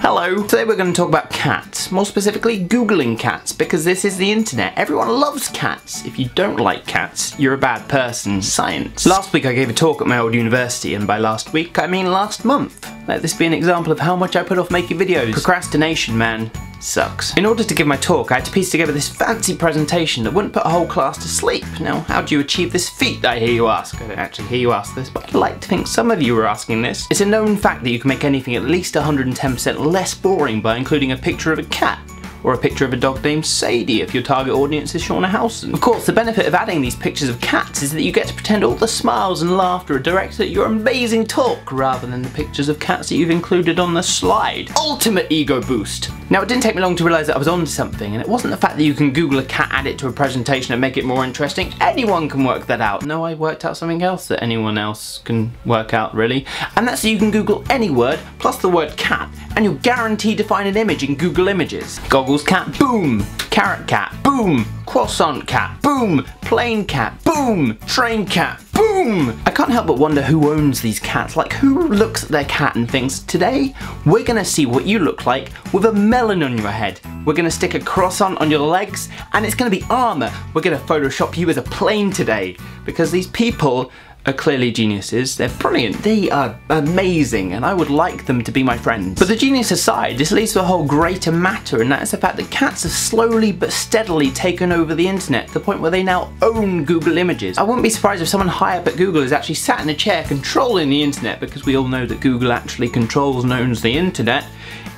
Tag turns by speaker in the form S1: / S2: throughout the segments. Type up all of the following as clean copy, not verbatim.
S1: Hello! Today we're going to talk about cats, more specifically Googling cats, because this is the internet. Everyone loves cats. If you don't like cats, you're a bad person. Science. Last week I gave a talk at my old university, and by last week I mean last month. Let this be an example of how much I put off making videos. Procrastination, man. Sucks. In order to give my talk, I had to piece together this fancy presentation that wouldn't put a whole class to sleep. Now, how do you achieve this feat, I hear you ask? I don't actually hear you ask this, but I'd like to think some of you are asking this. It's a known fact that you can make anything at least 110% less boring by including a picture of a cat, or a picture of a dog named Sadie if your target audience is Shauna Housen. Of course, the benefit of adding these pictures of cats is that you get to pretend all the smiles and laughter are directed at your amazing talk, rather than the pictures of cats that you've included on the slide. Ultimate ego boost! Now, it didn't take me long to realise that I was onto something, and it wasn't the fact that you can Google a cat, add it to a presentation and make it more interesting. Anyone can work that out. No, I worked out something else that anyone else can work out, really. And that's that you can Google any word, plus the word cat, and you're guaranteed to find an image in Google Images. Goggles cat, boom! Carrot cat, boom! Croissant cat, boom! Plain cat, boom! Train cat, boom! I can't help but wonder who owns these cats. Like, who looks at their cat and thinks, today we're gonna see what you look like with a melon on your head. We're gonna stick a croissant on your legs and it's gonna be armor. We're gonna Photoshop you as a plane today. Because these people are clearly geniuses. They're brilliant. They are amazing, and I would like them to be my friends. But the genius aside, this leads to a whole greater matter, and that is the fact that cats have slowly but steadily taken over the internet to the point where they now own Google Images. I wouldn't be surprised if someone high up at Google is actually sat in a chair controlling the internet, because we all know that Google actually controls and owns the internet,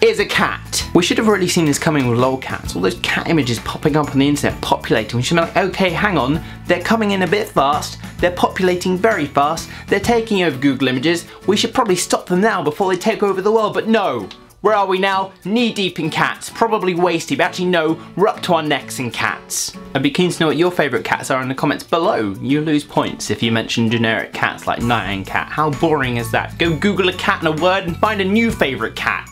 S1: is a cat. We should have already seen this coming with lolcats. All those cat images popping up on the internet, populating. We should be like, okay, hang on, they're coming in a bit fast, they're populating very fast, they're taking over Google Images, we should probably stop them now before they take over the world, but no! Where are we now? Knee deep in cats, probably waist deep. Actually no, we're up to our necks in cats. I'd be keen to know what your favourite cats are in the comments below. You lose points if you mention generic cats like Nyan Cat. How boring is that? Go Google a cat and a word and find a new favourite cat.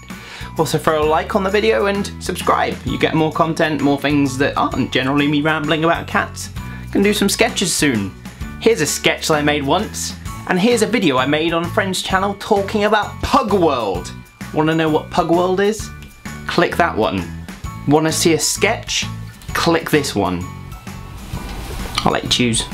S1: Also throw a like on the video and subscribe. You get more content, more things that aren't generally me rambling about cats. Gonna do some sketches soon. Here's a sketch that I made once, and here's a video I made on a friend's channel talking about Pug World. Wanna know what Pug World is? Click that one. Wanna see a sketch? Click this one. I'll let you choose.